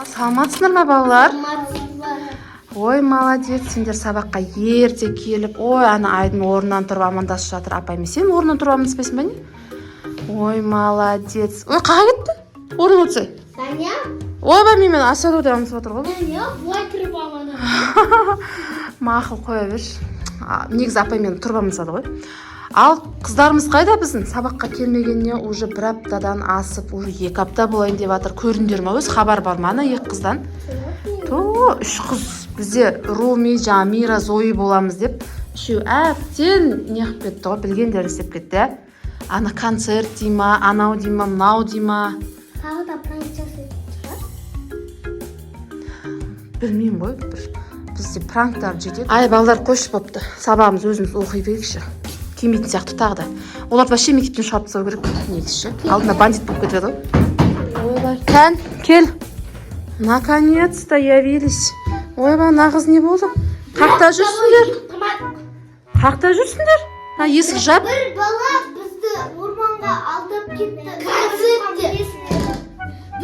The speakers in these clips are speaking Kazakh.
Саламатсыздар ма балалар? Ой, молодец, сендер сабаққа ерте келіп, ой, ана Айдын орнынан тұрып амандасып жатыр. Апаймен сен орнынан тұрып амандаспайсың ба не? Ой, молодец. Ой, қаға кетті? Орнын отырсай. Даня? Ойбай, мен асады өте амандасып жатыр ғой. Даня, былай тұрып амандасып. Мақұл, қоя берші. Негізі апаймен тұрып амандасады ғой. Ал қыздарымыз қайда біздің? Сабаққа келмегеніне уже бір аптадан асып, уже 2 апта болайын деп жатыр. Көрдіңдер ме? Өз хабар бар ма ана 2 қыздан? 3 қыз. Бізде Руми, Мира, Зои боламыз деп. Үшеу әбден неғып кетті ғой, білгендерін істеп кетті. Ана концерт дей ма, анау дей ма, мынау дей ма. Тағы да пранк жасайтын шығар? Білмеймін ғой, бізде пранктар жетеді. Ай, балалар қойшы бопты. Сабағымыз өзіміз оқи берейікші. Келмейтін сияқты тағы да. Оларды вообще мектептен шығарып тастау керек. Негізі алдында бандит болып кетеді ғой. Ойбай, Кән, кел. Наконец-то явились. Ойбай, нағыз не болды? Қақта жүрсіңдер? Қақта жүрсіңдер? Есік жап. Бір бала бізді орманға алдап кетті.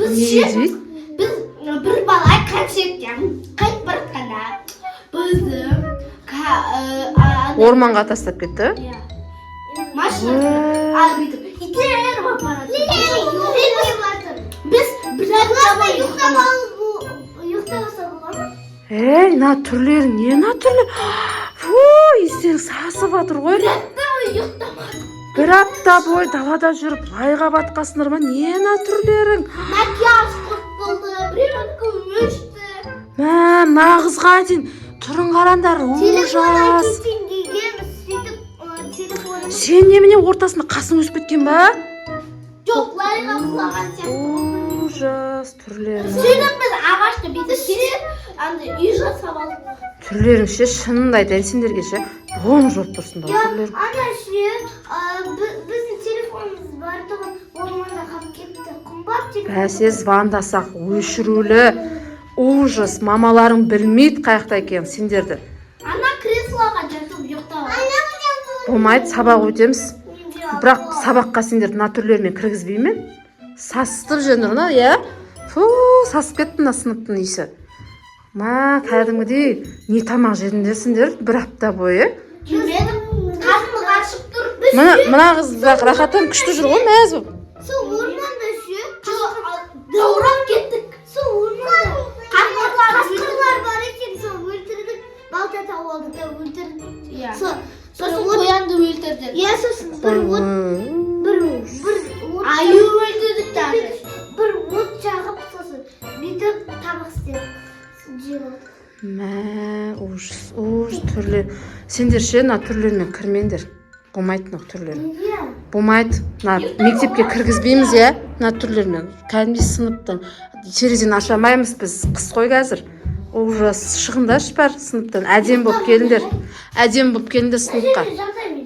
Концертте. Біз бір бала концерттен қайтып бара жатқанда бізді орманға тастап кетті. Машина бүйтіп итеріп апарады. Біз біраз ұйықтамаса бола ма? Ей, на түрлерің, не на түрлер? Фу, естерің сасып жатыр ғой. Бір апта бой далада жүріп лайға батқасындар ма? Не на түрлерің? Макияж құрт болды, біреуінікі өшті. Мә, нағызға дейін. Тұрын қарандар, ужас. Сен немене ортасында қасың өсіп кеткен ба? Жоқ, лайға құлаған сияқты. Ужас, түрлерің. Сөйтіп біз ағашты бүйтіп үй жасап алдық. Түрлерің ше, шынында айтайын сендерге ше, бұғын жоқ тұрсыңдар түрлерің. Ана ше, біздің телефонымыз бар тұғын орманда қалып кетті. Қымбат телефон. Бәсе звондасақ өшірулі. Ужас, мамаларың білмейді қаяқта екенін сендерді. Ана креслоға жатып ұйықтап. Болмайды, сабақ өтеміз. Бірақ сабаққа сендерді мына түрлермен кіргізбеймен. Сасытып жүрдіңдер, иә? Фу, сасып кетті мына сыныптың иісі. Ма, кәдімгідей не тамақ жедіңдерсіңдер бір апта бойы. Жүрмедім, қасымыз ашып тұр. Мына қыз бірақ рахаттан күшті жүр ғой, мәз болып. Сол орманда ше, даурап кеттік. Сол орманда қасқырлар бар екен, сол өлтірдік. Балта тауып алдық та өлтірдік. Сосын қоянды өлтірдік. Иә, сосын бір аю өлтірдік даже. Бір от жағып, сосын бүйтіп табақ істедік. Мә, ужас, түрлер. Сендер ше, мына түрлермен кірмеңдер. Болмайды мына түрлермен. Болмайды. Мектепке кіргізбейміз, иә? Мына түрлермен. Кәдімгі сыныптың терезені ашамаймыз біз. Қыс қой қазір. Ужас, шығындаршы бар сыныптан. Әдем болып келіңдер. Әдем болып келіңдер сыныпқа.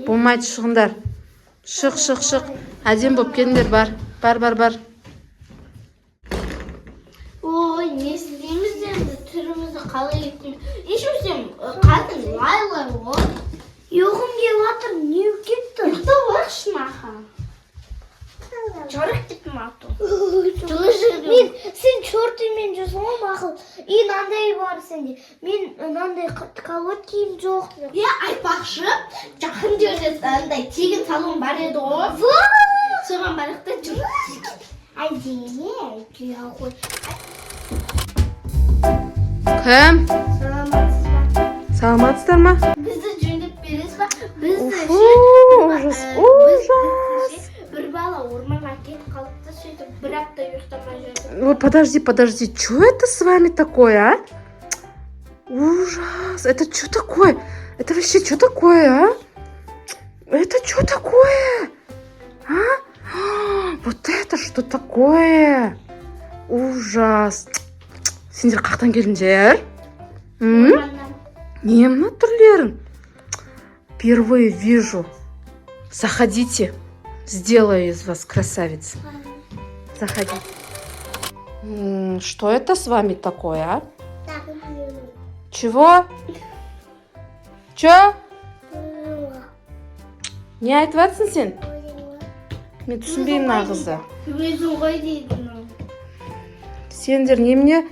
Болмайды, шығындар. Шық. Әдем болып келіңдер, бар. Ой, не істейміз енді, түрімізді қалай еттім. Ешімсем, қазір лайлар ғой. Йоғым кеп атыр, не кетті? Ұйықтап алшы маха. Жарық кеттім ату. Мен, сен чортымен жүрсің ғой мақыл. И нандай бар сенде. Мен нандай колот киім жоқ. Е, айтпақшы, жақын жерде андай тегін салон бар еді ғой. Соған барықта жүр. Әдене, күйе қой. Кім? Саламатсыздар ма? Бізді жөндеп бересіз ба? Ужас. Бір бала орманға кетіп қалыпты, сөйтіп бір апта ұйықтамай жүрді. Ой, подожди, что это с вами такое, а? Ужас, это что такое? Это вообще что такое, а? Это что такое? А? Вот это что такое? Ужас. Сендер қақтан келіңдер? Не мына түрлерің? Впервые вижу. Заходите. Сделаю из вас красавиц. Заходите. Что это с вами такое, а? Чего? Чё? Не айтып жатсың сен? Мен түсінбеймін мына қызды. Өзің ғой дейді. сендер немене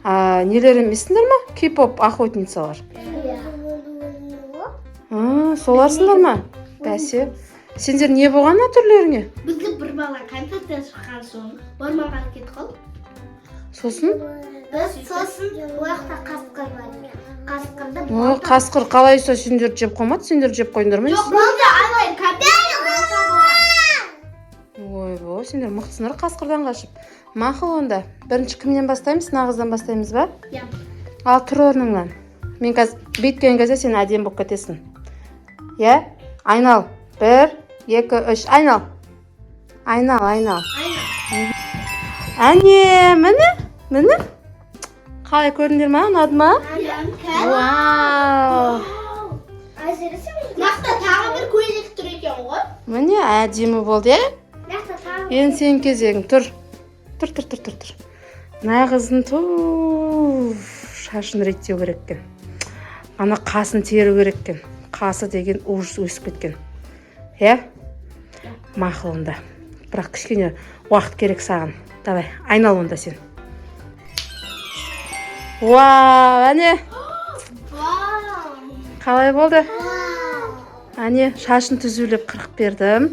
нелер емессіңдер ма? Кей-поп охотницалар. Соларсыңдар ма? Бәсе. Сендер не болған түрлеріңе? Бізді бір бала концерттен шыққан соң орманға кетіп қалдық. Сосын? Сосын уақытта қасқыр бар. Қасқырды Қасқыр қалайса сендер жеп қоймады, сендер жеп қойыңдар ма? жоқ, болды айлай Ой, сендер мықтысыңдар қасқырдан қашып. Мақұл онда. Бірінші кімнен бастаймыз? Нағыздан бастаймыз ба? Иә. Ал тұр орныңнан. Мен қазір бүйткен кезде сен әдемі болып кетесің. Иә? Айнал. 1, 2, 3. Айнал. Айнал. Әне, міне. Қалай көріндер ма? Ұнады ма? Вау! Нақты тағы бір көйлек тұр екен ғой. Міне әдемі болды, е? Енді сен кезегің. Тұр. Нағыздың шашын реттеу керек екен. Ана қасын теру керек екен. Қасы деген ужас өсіп кеткен. Е? Мақылында. Бірақ кішкене уақыт керек саған. Давай, айнал онда сен. Вау, әне. Қалай болды? Әне, шашын түзулеп қырық бердім.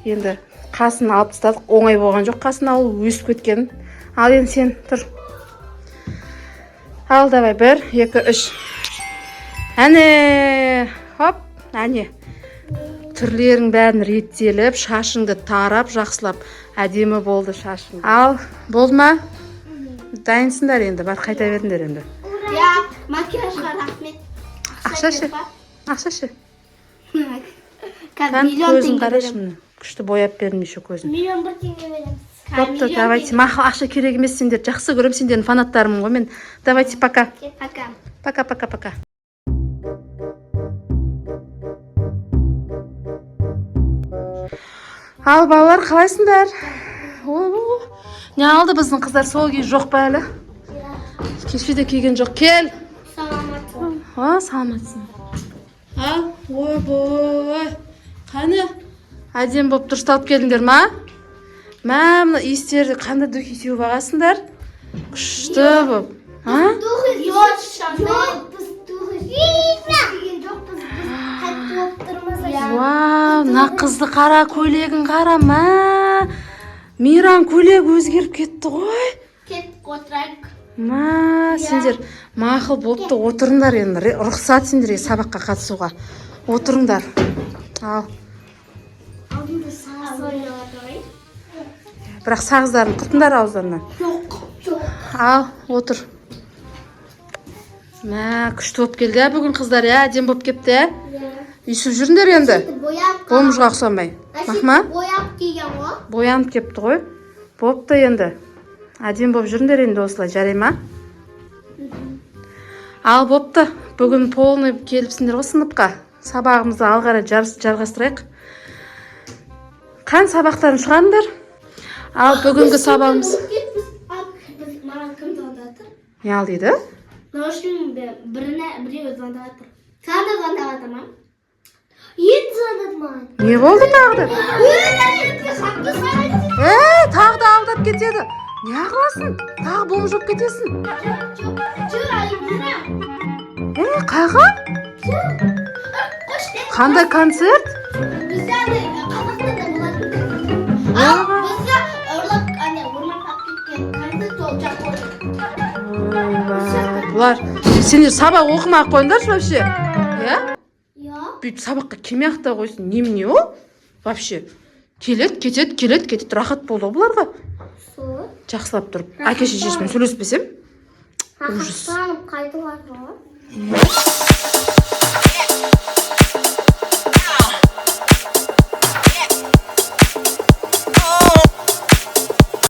Енді қасын алып тастадық. Оңай болған жоқ, қасын алу өсіп кеткен. Ал енді сен тұр. Ал, давай, 1, 2, 3. Әне, хоп, әне. Түрлерің бәрін реттеліп, шашыңды тарап, жақсылап, әдемі болды шашың. Ал, болды ма? Дайынсыңдар енді, бар қайта беріңдер енді. Иә, макияжға рахмет. Ақша ше. Қазір Көзін қарашы міне. Күшті бояп бердім еще көзін. миллион бір теңге береміз. Бопты, давайте. Мақыл, ақша керек емес, сендер жақсы көрем, сендердің фанаттарым ғой мен. Давайте, пока. Пока. Ал, балалар, қалайсыңдар? Не алды біздің қыздар, сол кей жоқ па әлі? Кешеде киген жоқ. Кел. Саламатсың. Саламатсың. Ал, ой. Қане? Әдем болып дұрысталып келдіңдер ма? Мына иістерді қандай духи сеуіп ағасыңдар? Күшті болып. Вау, мына қызды қара, көйлегін қара ма? Миран көйлек өзгеріп кетті ғой. Кеттік отырайық. Сендер мақыл болыпты, отырыңдар енді. Рұқсат сендерге сабаққа қатысуға. Отырыңдар. Ал. Алдында сағыз ойнауатыр. Бірақ сағыздарын қыртыңдар ауыздарынан. Жоқ. Ал, отыр. Күшті болып келді, бүгін қыздар, әдем болып кепті. Үйсіп жүріңдер енді. Болмышға ұқсамай. Мақма? Бояп киген ғой. Боянып кепті ғой. Болыпты енді. Әдем болып жүріңдер енді осылай, жарай ма? Ал, болыпты. Бүгін полный келіпсіңдер ғой сыныпқа. Сабағымызды алғара жарғастырайық. Қан сабақтарын шығарыңдар. Ал, бүгінгі сабағымыз. Маған кім звондатыр? Не ал дейді? Наушнигім біреу звондатыр. Саған да звондатыр ма? Енді звондатыр маған. Не болды тағы да? Тағы да алдап кетеді. Не ағыласың? Тағы бомж болып кетесің. Қайға? Қандай концерт? Бізде қазақта да болады. Бізде ұрлап орманға кеткен концерт ол жақ қойды. Бұлар, сендер сабақ оқымай қойыңдаршы вообще. Иә? Бүйтіп сабаққа келмей ақ та қойсын. Немене ол? Вообще. Келеді, кетеді. Рахат болды бұларға. Жақсылап тұрып. Әке-шешесімен сөйлеспесем. Ужас. Қайтып жатыр ғой.